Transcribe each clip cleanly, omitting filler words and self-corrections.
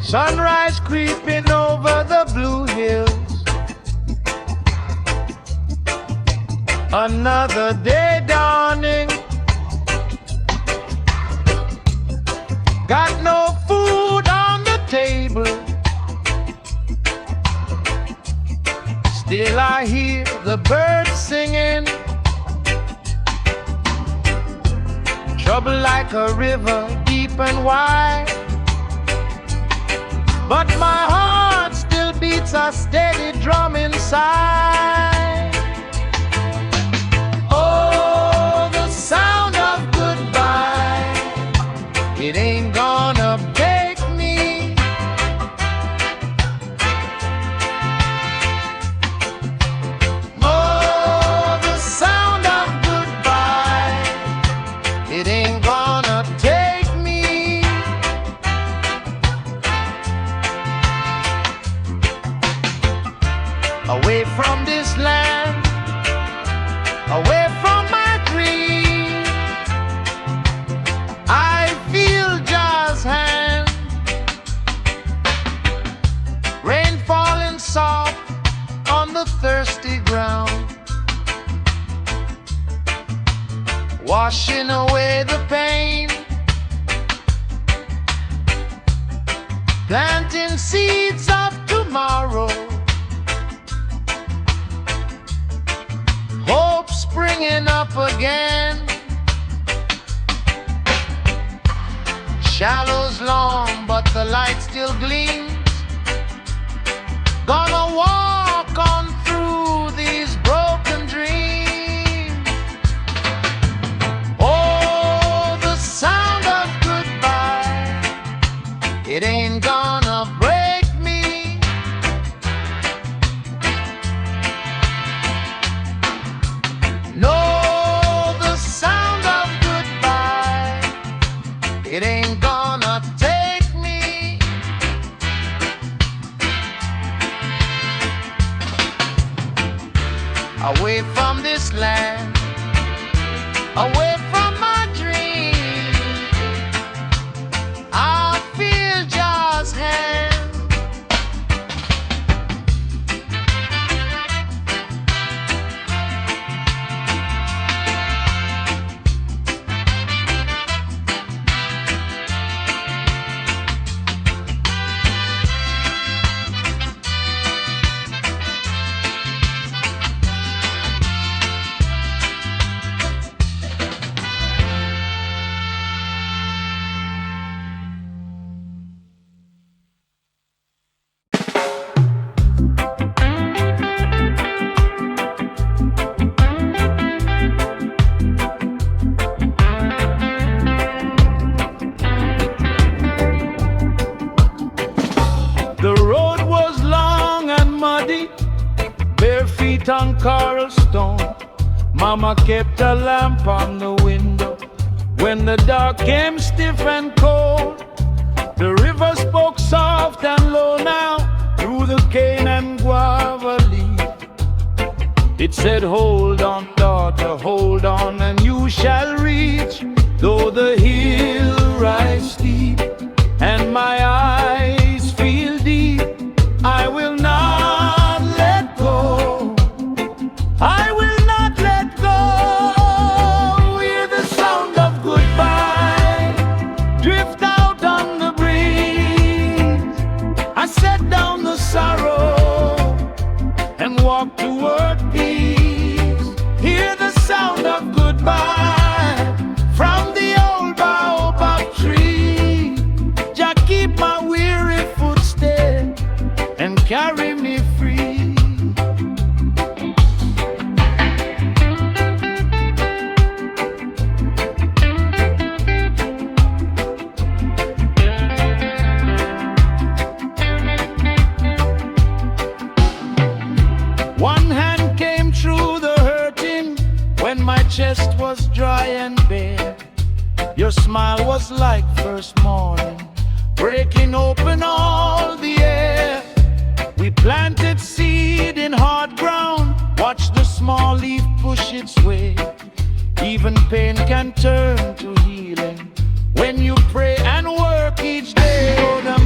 Sunrise creeping over the blue hills. Another day dawning. Got no food on the table. Still I hear the birds singing. Trouble like a river, deep and wide. But my heart still beats a steady drum inside. Oh, the sound of goodbye. It ain't gonna break me. Oh, the sound of goodbye. It ain't gonna take me. Away from this land, away from my dream, I feel Jah's hand. Rain falling soft on the thirsty ground, washing away the pain, planting seeds of tomorrow. Hope springing up again. Shallow's long, but the light still gleams. Gonna walk on through these broken dreams. Oh, the sound of goodbye. It ain't gonna break me. No, the sound of goodbye. It ain't gonna take me. Away from this land, away from my dream, I feel Jah's hand. The road was long and muddy, bare feet on coral stone. Mama kept a lamp on the window when the dark came stiff and cold. The river spoke soft and low now through the cane and guava leaf. It said, hold on, daughter, hold on, and you shall reach. Though the hill rise steep and my eyes feel deep, I will not let go. I will not let go. Hear the sound of goodbye drift out on the breeze. I set down the sorrow and walk toward peace. Hear the sound of goodbye from the old baobab tree. Jah keep my weary footsteps and carry me free. One hand came through the hurting when my chest was dry and bare. Your smile was like first morning, breaking open all the air. We planted seed in hard ground, watch the small leaf push its way. Even pain can turn to healing when you pray and work each day. Oh, them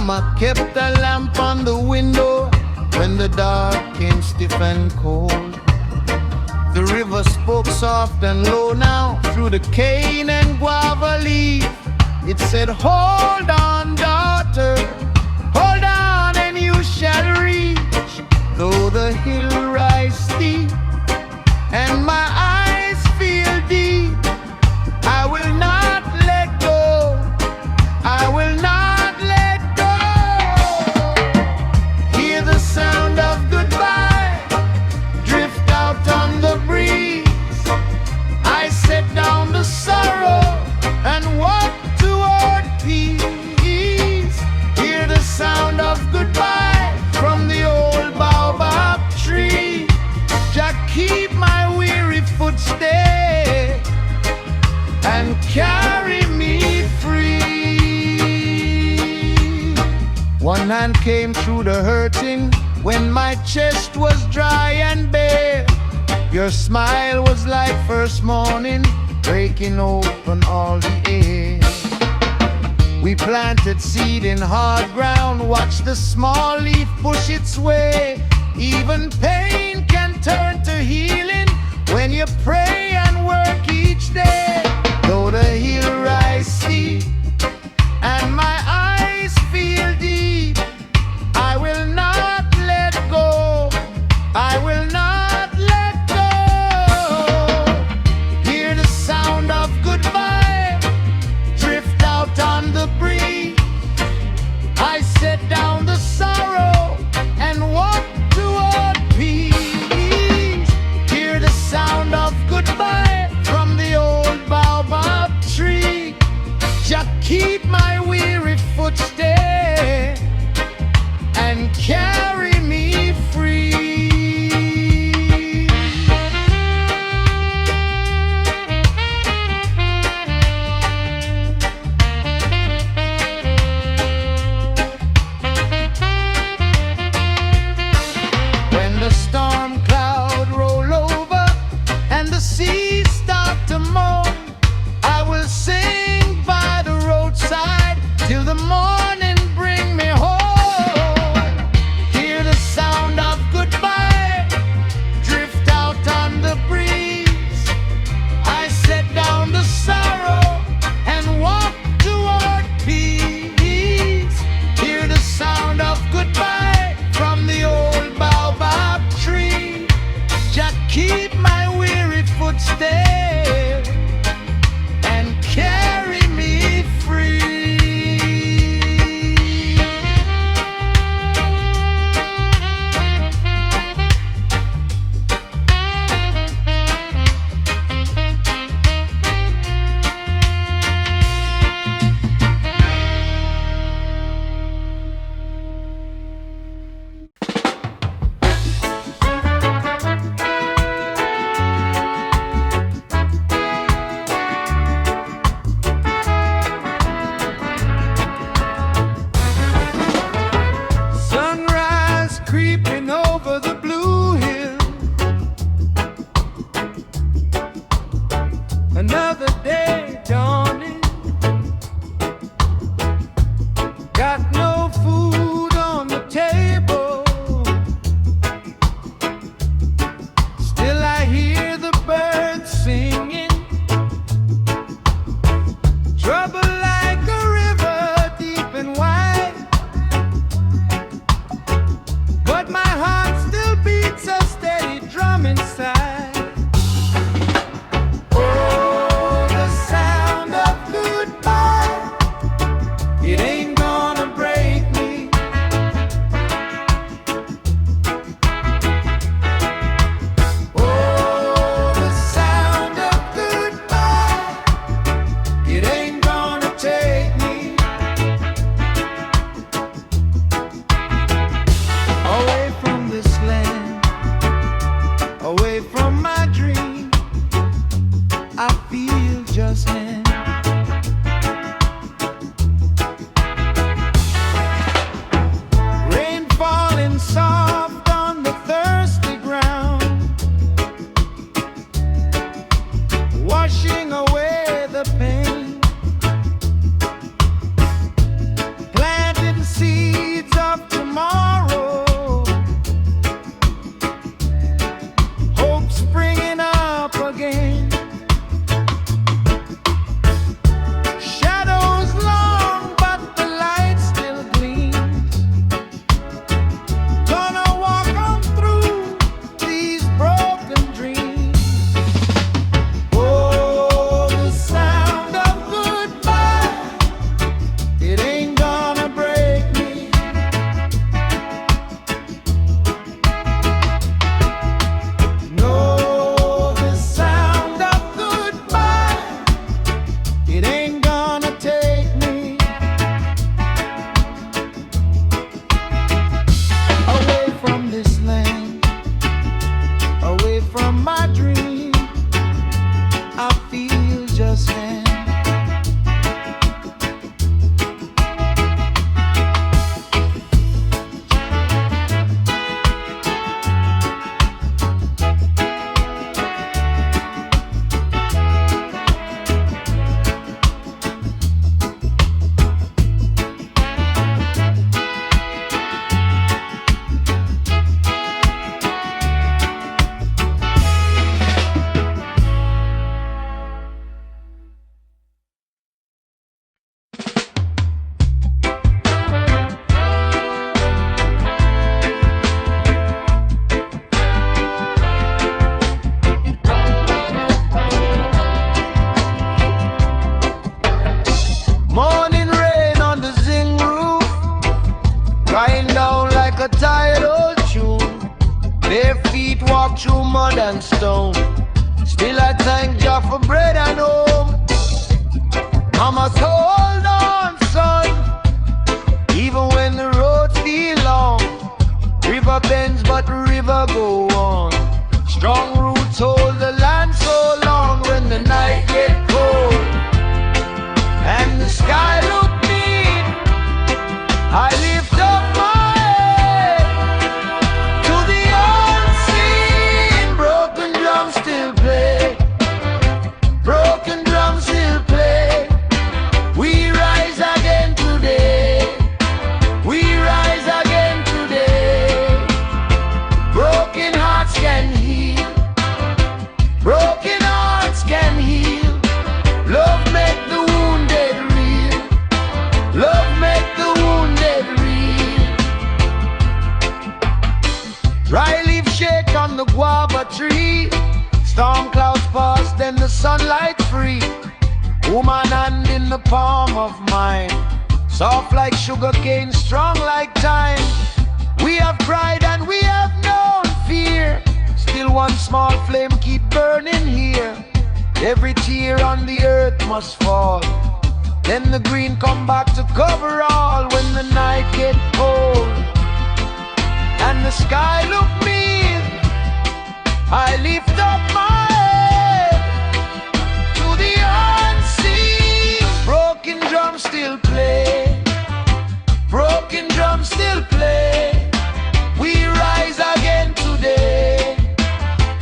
Mama kept a lamp on the window when the dark came stiff and cold. The river spoke soft and low now through the cane and guava leaf. It said, hold on, daughter, hold on and you shall reach. Though the hill rise steep and my eyes feel deep, I will not let go, I will not let go. Hear the sound of goodbye drift out on the breeze. I set down the sorrow and walk toward peace. Hear the sound of goodbye from the old baobab tree. Just keep my weary foot steady and carry me free. One hand came through the hurting when my chest was dry and bare. Your smile was like first morning, breaking open all the air. We planted seed in hard ground, watched the small leaf push its way. Even pain can turn to healing when you pray and work each day. Though the hill rise steep and my eyes feel deep, I will not let go, I will not let go. Hear the sound of goodbye drift out on the breeze. I set down the sorrow and walk toward peace. Hear the sound of goodbye from the old baobab tree. Just keep my weary foot steady and carry me free. When the storm cloud roll over and the seas start to moan, I will sing by the roadside till the morning bring me home. Hear the sound of goodbye drift out on the breeze. I set down the sorrow and walk toward peace. Hear the sound of goodbye from the old baobab tree. Just keep my weary foot steady and carry me free. crying down like a tired old tune. Their feet walk through mud and stone. Still I thank Jah for bread and home. Mama, so hold on, son, even when the roads feel long. River bends, but the river go on. Strong roots hold the land so long. When the night get cold and the sky look mean, I lift up my head to the unseen. Broken drums still play, broken drums still play. We rise again today, we rise again today. Broken hearts can heal, broken hearts can heal. Love make the wounded real, love make the wounded real. Dry leaf shake on the guava tree. Storm clouds pass, then the sunlight free. Woman hand in the palm of mine, soft like sugar cane, strong like time. We have pride and we have known fear. Still one small flame keep burning here. Every tear on the earth must fall, then the green come back to cover all. When the night get cold and the sky look mean, I lift up my head to the unseen. Broken drums still play, broken drums still play. We rise again today,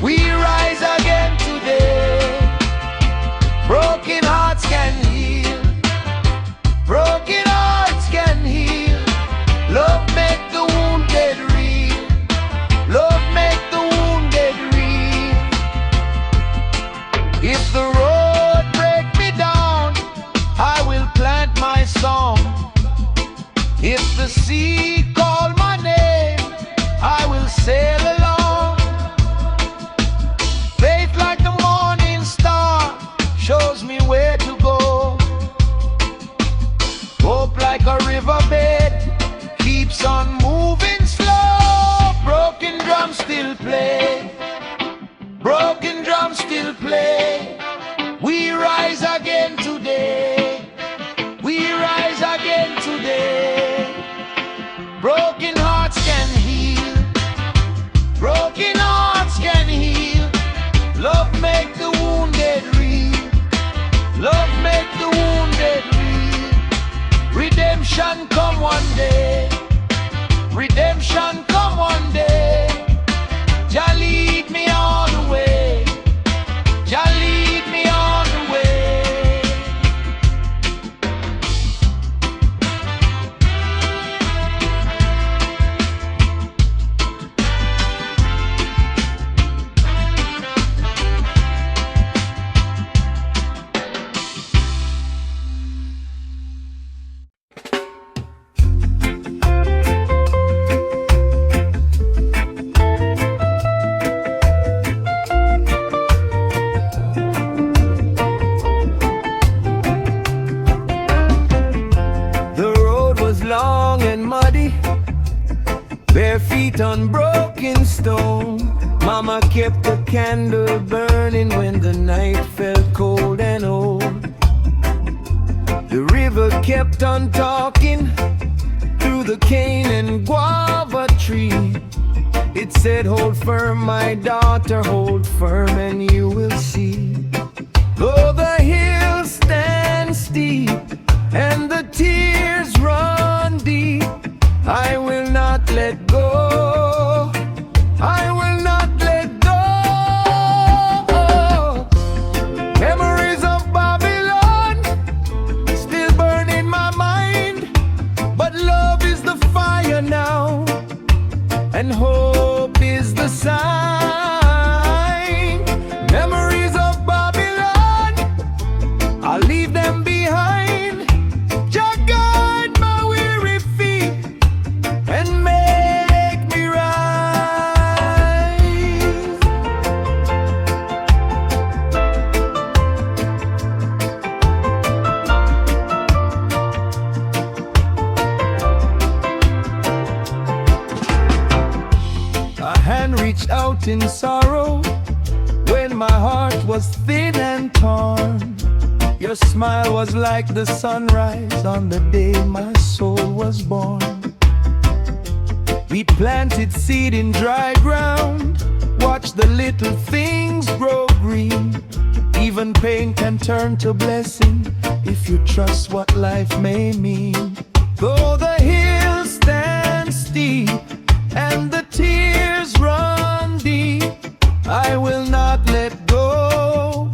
we rise again today. Broken hearts can heal, broken hearts can heal. Love make the wounded real, love make the wounded real. If the road break me down, I will plant my song. If the sea call my name, I will sail along. Faith like the morning star shows me where to go. Hope like a riverbed keeps on moving slow. Broken drums still play, broken drums still play. We rise again today, we rise again today. Broken hearts can heal, broken hearts can heal. Love make the wounded real, love make the wounded real. Redemption come one day, redemption come one day. Jah lead me all the way, Jah lead me all the way. Bare feet on broken stone. Mama kept the candle burning when the night felt cold and old. The river kept on talking through the cane and guava tree. It said, hold firm, my daughter, hold firm, and you will see. Though the hills stand steep and the tears run deep, I will not let go, I will not let go. Memories of Babylon still burn in my mind, but love is the fire now, and hope is the sign. Memories of Babylon, I'll leave them behind. Just guide my weary feet and make me rise. reached out in sorrow when my heart was thin and torn. Your smile was like the sunrise on the day my soul was born. We planted seed in dry ground, watch the little things grow green. Even pain can turn to blessing if you trust what life may mean. Though the hills stand steep and the tears run deep, I will not let go.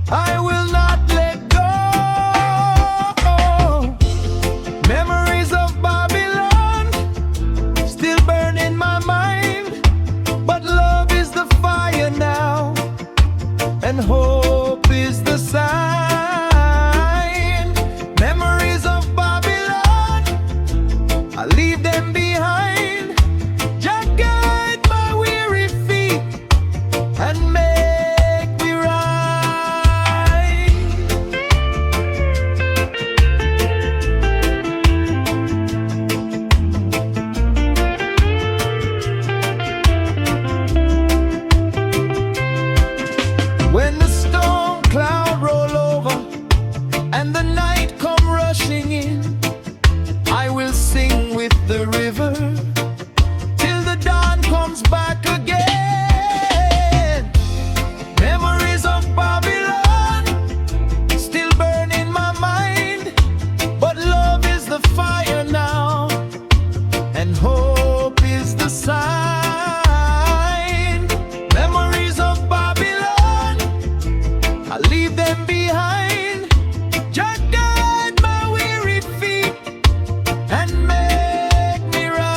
I will not let go. Memories of Babylon still burn in my mind, but love is the fire now, and hope is the sign. Memories of Babylon, I leave them behind. Just guide my weary feet and make me right. When the storm cloud roll over and the night come rushing in, I will sing with the river till the dawn comes back again. Memories of Babylon still burn in my mind, but love is the fire now, and hope is the sign. Memories of Babylon, I leave them behind. Just guide my weary feet and make me right.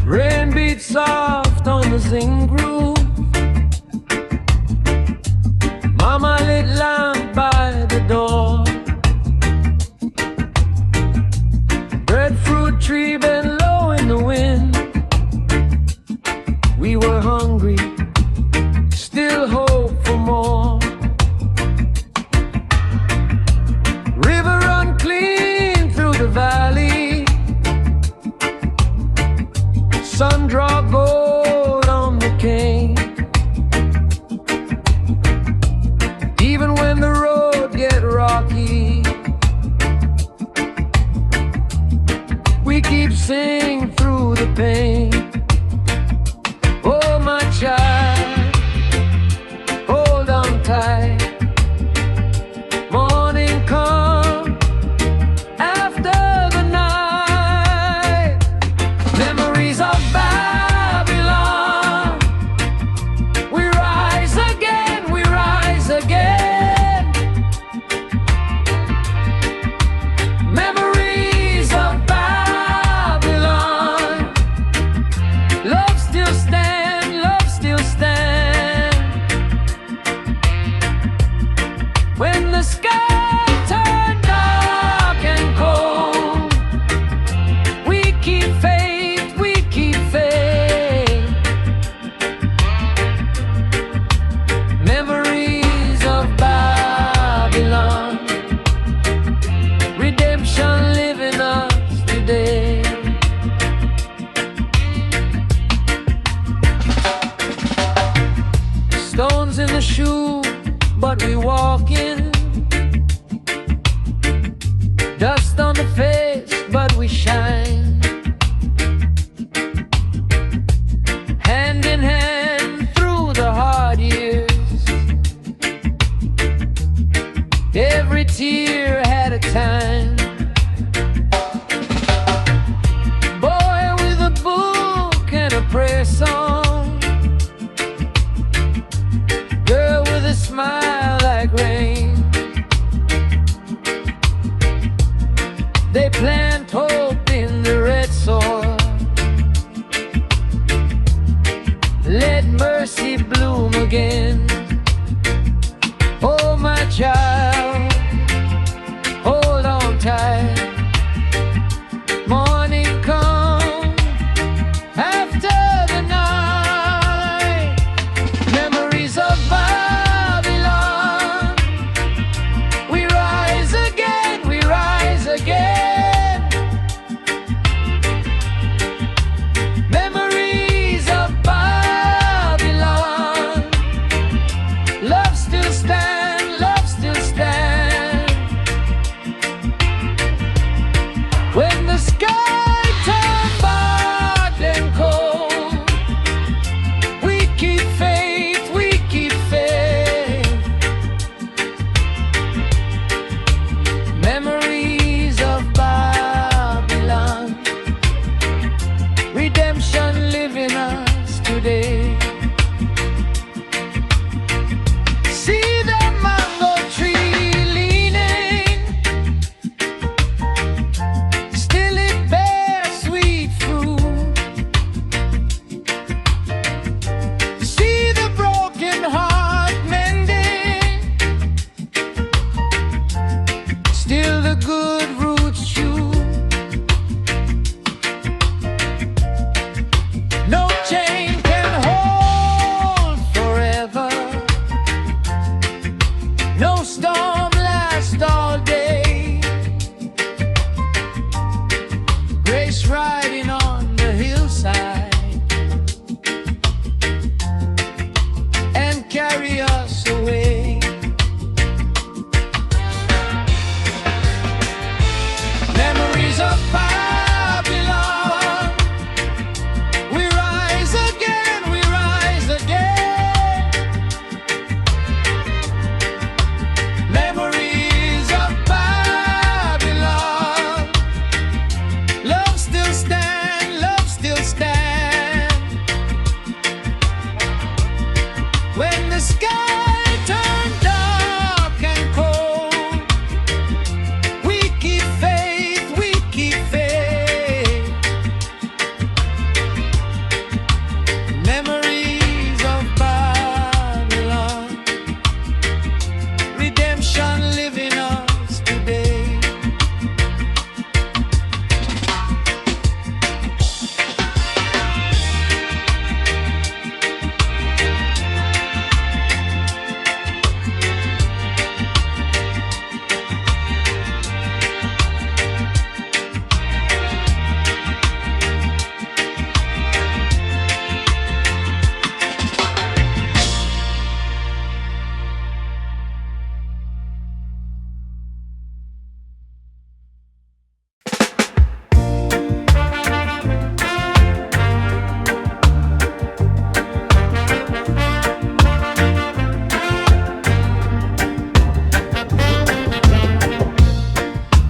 Rain beats soft on the zinc groove. Mama lit lamp by the door. Breadfruit tree bent low in the wind. We were hungry, still hope for more. River run clean through the valley. Sun draw gold on the cane. Even when the road get rocky, we keep singing through the pain. Oh my child, hold on tight. Morning come after the night. Memories of Babylon, we rise again, we rise again. Memories of Babylon, love still stand, love still stand. When the sky turned dark and cold, we keep faith, we keep faith. Memories of Babylon, redemption live in us today. Stones in the shoe, but we walk in. Dust on the face, but we shine. Hand in hand through the hard years. Every tear had a time. Boy with a book and a prayer song. Girl with a smile like rain. They plant hope in the red soil. again. Oh my child, hold on tight. Morning come after the night. Memories of Babylon. We rise again, we rise again. Memories of Babylon. Love still stands, love still stands. When the sky turned dark and cold, we keep faith, we keep faith. Memories of Babylon. Redemption live in us today. See the mango tree leaning, still it bears sweet fruit. See the broken heart mending, still the good roots shoot. No chain can hold forever. No storm lasts all day. Grace riding on the hillside and carry us away. Memories of Babylon. We rise again, we rise again. Memories of Babylon. Love still stand, love still stand. When the sky turned dark and cold, we keep faith, we keep faith. Memories of Babylon. Redemption live in us today.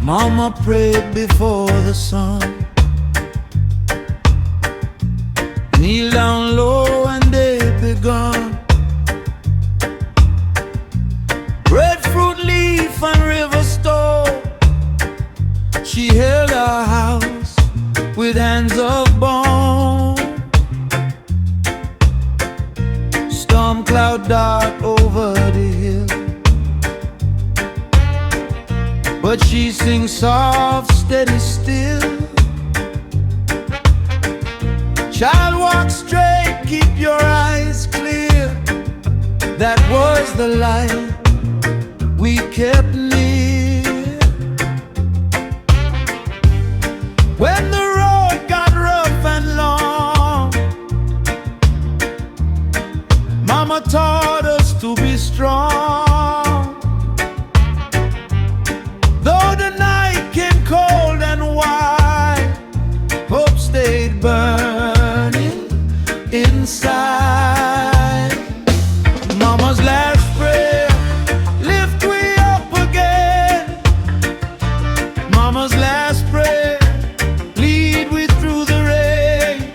Mama prayed before the sun, kneel down low and they begun. Breadfruit leaf and river store, she held our house with hands of bone. Storm cloud dark over the hill, but she sings soft, steady still. Child, walk straight, keep your eyes clear. That was the light we kept near. When the road got rough and long, Mama taught us to be strong. Though the night came cold and wide, hope stayed burning inside. Mama's last prayer, lift we up again. Mama's last prayer, lead we through the rain.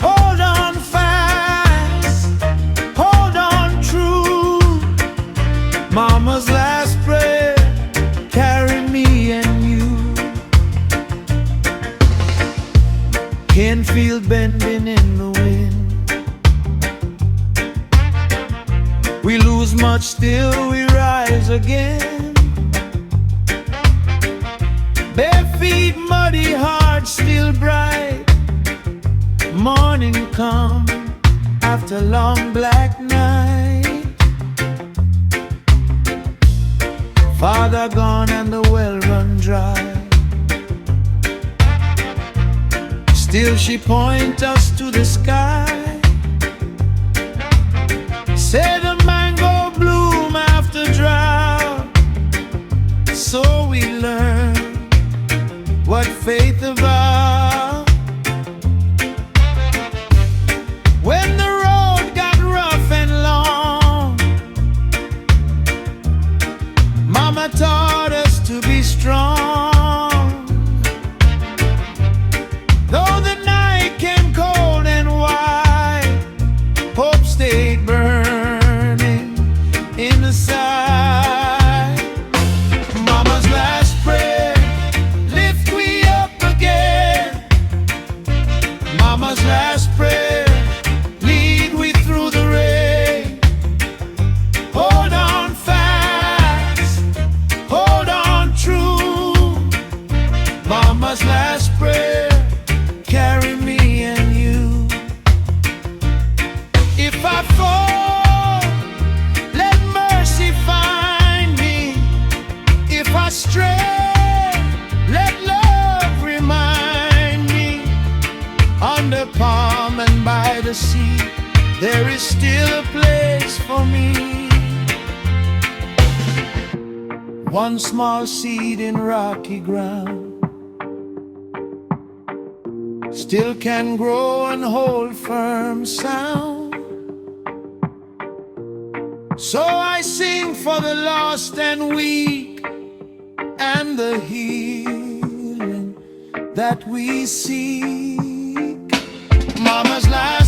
Hold on fast, hold on true. Mama's last prayer, carry me and you. Can feel bending in the wind, lose much, still we rise again. Bare feet, muddy heart, still bright. Morning come after long black night. Father gone and the well run dry. Still she point us to the sky. Say the mango bloom after drought. So we learn what faith about. When the road got rough and long, Mama taught us to be strong. Though the night came cold and wide, hope stayed burning inside. Mama's last prayer, lift we up again. Mama's last prayer, lead we through the rain. Hold on fast, hold on true. Mama's last prayer, carry me and you. If I fall, let mercy find me. If I stray, let love remind me. Under palm and by the sea, there is still a place for me. One small seed in rocky ground still can grow and hold firm sound. So I sing for the lost and weak, and the healing that we seek. Mama's life